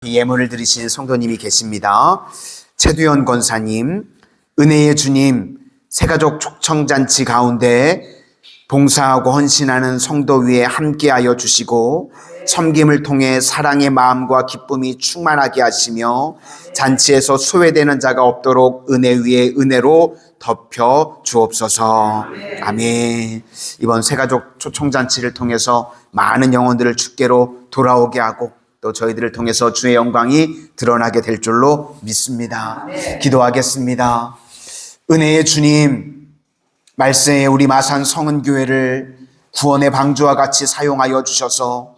예물을 드리실 성도님이 계십니다. 최두현 권사님, 은혜의 주님, 새가족 촉청잔치 가운데 봉사하고 헌신하는 성도 위에 함께하여 주시고 섬김을 통해 사랑의 마음과 기쁨이 충만하게 하시며 잔치에서 소외되는 자가 없도록 은혜 위에 은혜로 덮여 주옵소서. 아멘. 이번 새가족 초청잔치를 통해서 많은 영혼들을 주께로 돌아오게 하고 또 저희들을 통해서 주의 영광이 드러나게 될 줄로 믿습니다. 기도하겠습니다. 은혜의 주님, 말세에 우리 마산 성은교회를 구원의 방주와 같이 사용하여 주셔서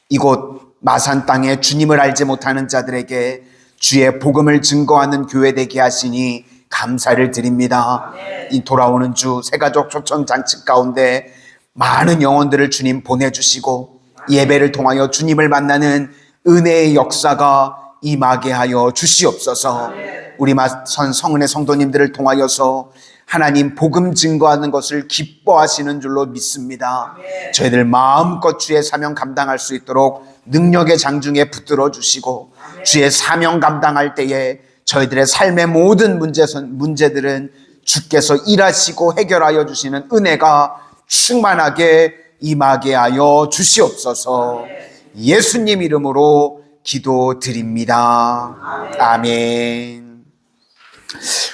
이곳 마산 땅에 주님을 알지 못하는 자들에게 주의 복음을 증거하는 교회 되게 하시니 감사를 드립니다. 이 돌아오는 주 새가족 초청잔치 가운데 많은 영혼들을 주님 보내주시고 예배를 통하여 주님을 만나는 은혜의 역사가 임하게 하여 주시옵소서. 우리 마산 성은의 성도님들을 통하여서 하나님 복음 증거하는 것을 기뻐하시는 줄로 믿습니다. 저희들 마음껏 주의 사명 감당할 수 있도록 능력의 장중에 붙들어 주시고 주의 사명 감당할 때에 저희들의 삶의 모든 문제들은 주께서 일하시고 해결하여 주시는 은혜가 충만하게 임하게 하여 주시옵소서. 예수님 이름으로 기도드립니다. 아멘.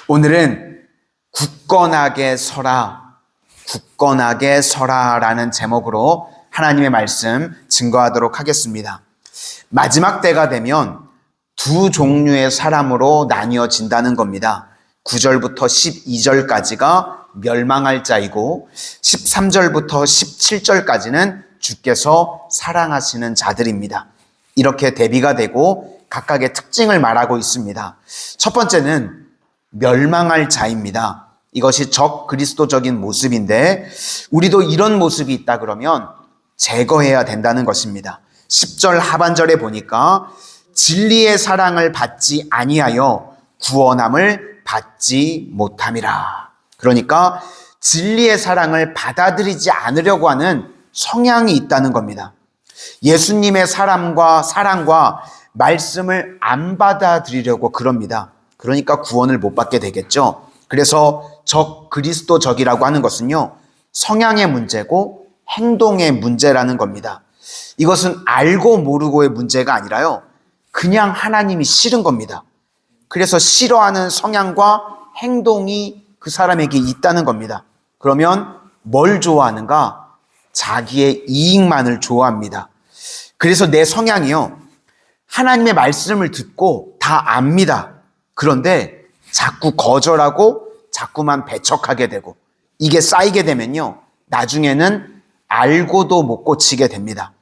오늘은 굳건하게 서라, 굳건하게 서라라는 제목으로 하나님의 말씀 증거하도록 하겠습니다. 마지막 때가 되면 두 종류의 사람으로 나뉘어진다는 겁니다. 9절부터 12절까지가 멸망할 자이고 13절부터 17절까지는 주께서 사랑하시는 자들입니다. 이렇게 대비가 되고 각각의 특징을 말하고 있습니다. 첫 번째는 멸망할 자입니다. 이것이 적그리스도적인 모습인데 우리도 이런 모습이 있다 그러면 제거해야 된다는 것입니다. 10절 하반절에 보니까 진리의 사랑을 받지 아니하여 구원함을 받지 못함이라. 그러니까 진리의 사랑을 받아들이지 않으려고 하는 성향이 있다는 겁니다. 예수님의 사랑과 말씀을 안 받아들이려고 그럽니다. 그러니까 구원을 못 받게 되겠죠. 그래서 적그리스도적이라고 하는 것은요, 성향의 문제고 행동의 문제라는 겁니다. 이것은 알고 모르고의 문제가 아니라요, 그냥 하나님이 싫은 겁니다. 그래서 싫어하는 성향과 행동이 그 사람에게 있다는 겁니다. 그러면 뭘 좋아하는가? 자기의 이익만을 좋아합니다. 그래서 내 성향이요, 하나님의 말씀을 듣고 다 압니다. 그런데 자꾸 거절하고 자꾸만 배척하게 되고 이게 쌓이게 되면요, 나중에는 알고도 못 고치게 됩니다.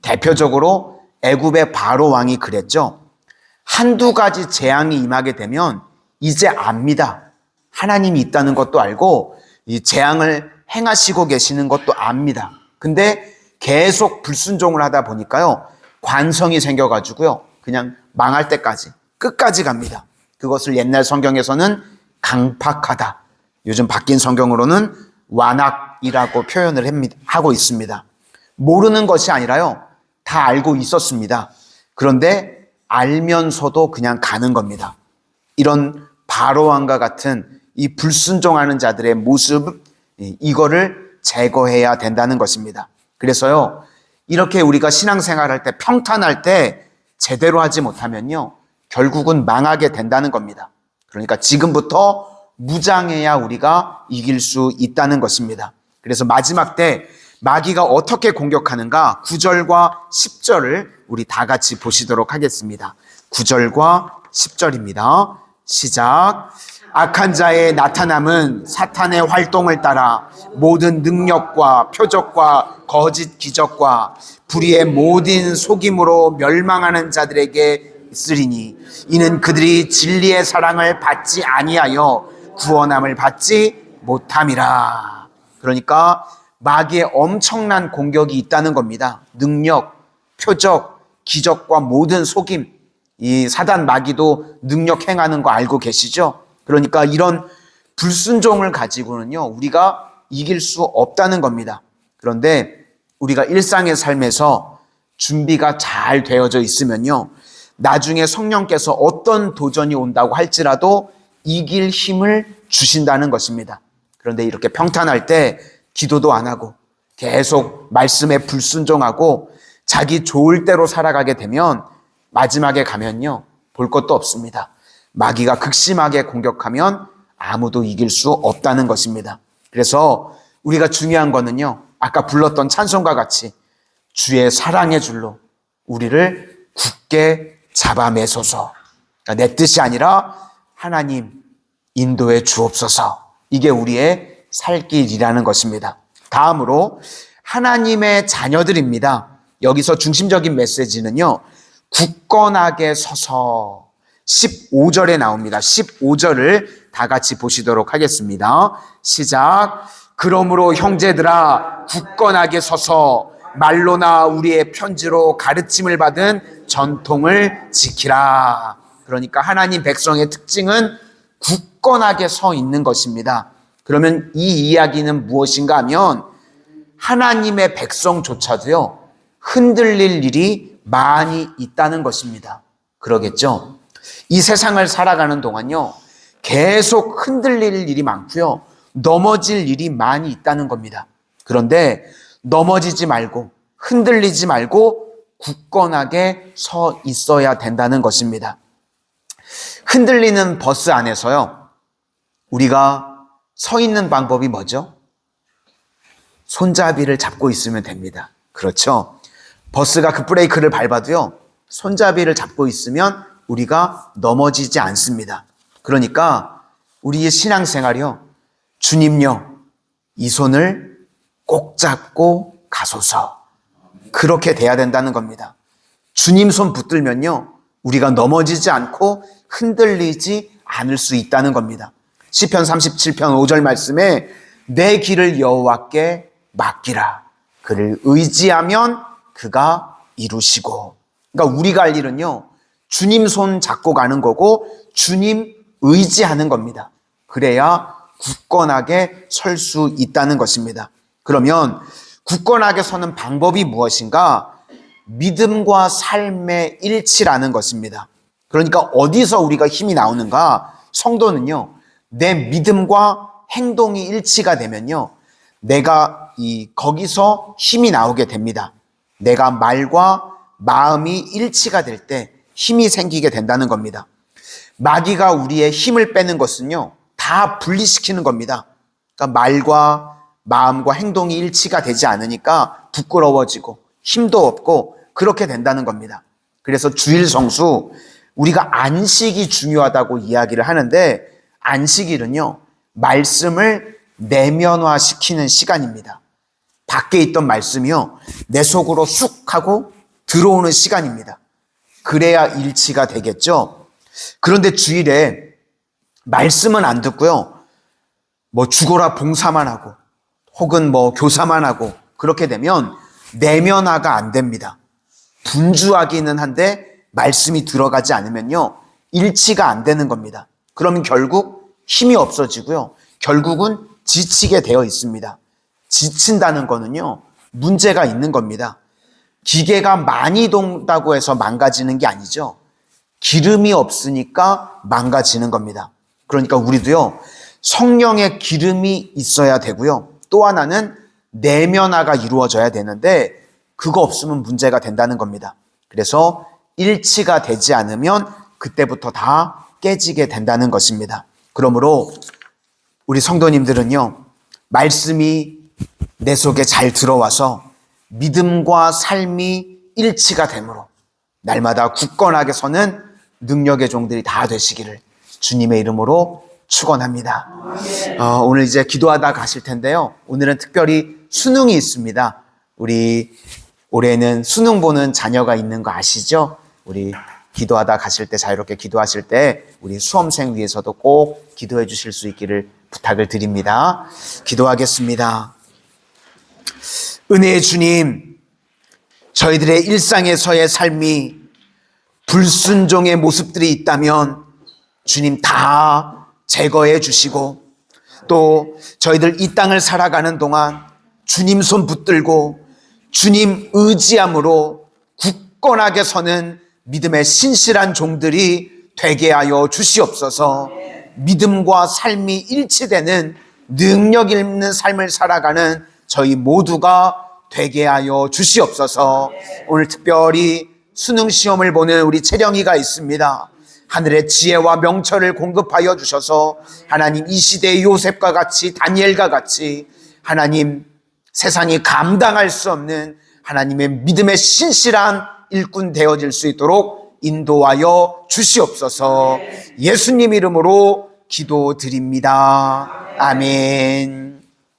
대표적으로 애굽의 바로 왕이 그랬죠. 한두 가지 재앙이 임하게 되면 이제 압니다. 하나님이 있다는 것도 알고 이 재앙을 행하시고 계시는 것도 압니다. 근데 계속 불순종을 하다 보니까요, 관성이 생겨가지고요, 그냥 망할 때까지 끝까지 갑니다. 그것을 옛날 성경에서는 강팍하다, 요즘 바뀐 성경으로는 완악이라고 표현을 하고 있습니다. 모르는 것이 아니라요, 다 알고 있었습니다. 그런데 알면서도 그냥 가는 겁니다. 이런 바로왕과 같은 이 불순종하는 자들의 모습, 이거를 제거해야 된다는 것입니다. 그래서요, 이렇게 우리가 신앙생활할 때, 평탄할 때 제대로 하지 못하면요, 결국은 망하게 된다는 겁니다. 그러니까 지금부터 무장해야 우리가 이길 수 있다는 것입니다. 그래서 마지막 때 마귀가 어떻게 공격하는가 9절과 10절을 우리 다 같이 보시도록 하겠습니다. 9절과 10절입니다. 시작. 악한 자의 나타남은 사탄의 활동을 따라 모든 능력과 표적과 거짓 기적과 불의의 모든 속임으로 멸망하는 자들에게 있으리니 이는 그들이 진리의 사랑을 받지 아니하여 구원함을 받지 못함이라. 그러니까 마귀의 엄청난 공격이 있다는 겁니다. 능력, 표적, 기적과 모든 속임, 이 사단 마귀도 능력 행하는 거 알고 계시죠? 그러니까 이런 불순종을 가지고는요, 우리가 이길 수 없다는 겁니다. 그런데 우리가 일상의 삶에서 준비가 잘 되어져 있으면요, 나중에 성령께서 어떤 도전이 온다고 할지라도 이길 힘을 주신다는 것입니다. 그런데 이렇게 평탄할 때 기도도 안 하고 계속 말씀에 불순종하고 자기 좋을 대로 살아가게 되면 마지막에 가면요, 볼 것도 없습니다. 마귀가 극심하게 공격하면 아무도 이길 수 없다는 것입니다. 그래서 우리가 중요한 거는요, 아까 불렀던 찬송과 같이 주의 사랑의 줄로 우리를 굳게 잡아매소서. 그러니까 내 뜻이 아니라 하나님 인도해 주옵소서. 이게 우리의 살 길이라는 것입니다. 다음으로 하나님의 자녀들입니다. 여기서 중심적인 메시지는요, 굳건하게 서서 15절에 나옵니다. 15절을 다 같이 보시도록 하겠습니다. 시작. 그러므로 형제들아 굳건하게 서서 말로나 우리의 편지로 가르침을 받은 전통을 지키라. 그러니까 하나님 백성의 특징은 굳건하게 서 있는 것입니다. 그러면 이 이야기는 무엇인가 하면 하나님의 백성조차도요, 흔들릴 일이 많이 있다는 것입니다. 그러겠죠? 이 세상을 살아가는 동안요, 계속 흔들릴 일이 많고요, 넘어질 일이 많이 있다는 겁니다. 그런데 넘어지지 말고 흔들리지 말고 굳건하게 서 있어야 된다는 것입니다. 흔들리는 버스 안에서요, 우리가 서 있는 방법이 뭐죠? 손잡이를 잡고 있으면 됩니다. 그렇죠? 버스가 급브레이크를 밟아도요, 손잡이를 잡고 있으면 우리가 넘어지지 않습니다. 그러니까 우리의 신앙생활이요, 주님요, 이 손을 꼭 잡고 가소서. 그렇게 돼야 된다는 겁니다. 주님 손 붙들면요, 우리가 넘어지지 않고 흔들리지 않을 수 있다는 겁니다. 시편 37편 5절 말씀에 내 길을 여호와께 맡기라. 그를 의지하면 그가 이루시고. 그러니까 우리가 할 일은요, 주님 손 잡고 가는 거고 주님 의지하는 겁니다. 그래야 굳건하게 설 수 있다는 것입니다. 그러면 굳건하게 서는 방법이 무엇인가? 믿음과 삶의 일치라는 것입니다. 그러니까 어디서 우리가 힘이 나오는가? 성도는요, 내 믿음과 행동이 일치가 되면요, 내가 거기서 힘이 나오게 됩니다. 내가 말과 마음이 일치가 될 때 힘이 생기게 된다는 겁니다. 마귀가 우리의 힘을 빼는 것은요, 다 분리시키는 겁니다. 그러니까 말과 마음과 행동이 일치가 되지 않으니까 부끄러워지고 힘도 없고 그렇게 된다는 겁니다. 그래서 주일 성수, 우리가 안식이 중요하다고 이야기를 하는데, 안식일은요, 말씀을 내면화시키는 시간입니다. 밖에 있던 말씀이요, 내 속으로 쑥 하고 들어오는 시간입니다. 그래야 일치가 되겠죠. 그런데 주일에 말씀은 안 듣고요, 죽어라 봉사만 하고 혹은 교사만 하고 그렇게 되면 내면화가 안 됩니다. 분주하기는 한데 말씀이 들어가지 않으면요, 일치가 안 되는 겁니다. 그러면 결국 힘이 없어지고요, 결국은 지치게 되어 있습니다. 지친다는 거는요, 문제가 있는 겁니다. 기계가 많이 돈다고 해서 망가지는 게 아니죠. 기름이 없으니까 망가지는 겁니다. 그러니까 우리도요, 성령의 기름이 있어야 되고요, 또 하나는 내면화가 이루어져야 되는데 그거 없으면 문제가 된다는 겁니다. 그래서 일치가 되지 않으면 그때부터 다 깨지게 된다는 것입니다. 그러므로 우리 성도님들은요, 말씀이 내 속에 잘 들어와서 믿음과 삶이 일치가 되므로 날마다 굳건하게 서는 능력의 종들이 다 되시기를 주님의 이름으로 축원합니다. 오늘 이제 기도하다 가실 텐데요, 오늘은 특별히 수능이 있습니다. 우리 올해는 수능 보는 자녀가 있는 거 아시죠? 우리 기도하다 가실 때, 자유롭게 기도하실 때 우리 수험생 위해서도 꼭 기도해 주실 수 있기를 부탁을 드립니다. 기도하겠습니다. 은혜의 주님, 저희들의 일상에서의 삶이 불순종의 모습들이 있다면 주님 다 제거해 주시고, 또 저희들 이 땅을 살아가는 동안 주님 손 붙들고 주님 의지함으로 굳건하게 서는 믿음의 신실한 종들이 되게 하여 주시옵소서. 믿음과 삶이 일치되는 능력 있는 삶을 살아가는 저희 모두가 되게 하여 주시옵소서. 오늘 특별히 수능 시험을 보는 우리 채령이가 있습니다. 하늘의 지혜와 명철을 공급하여 주셔서 하나님 이 시대의 요셉과 같이 다니엘과 같이 하나님 세상이 감당할 수 없는 하나님의 믿음의 신실한 일꾼 되어질 수 있도록 인도하여 주시옵소서. 예수님 이름으로 기도드립니다. 아멘.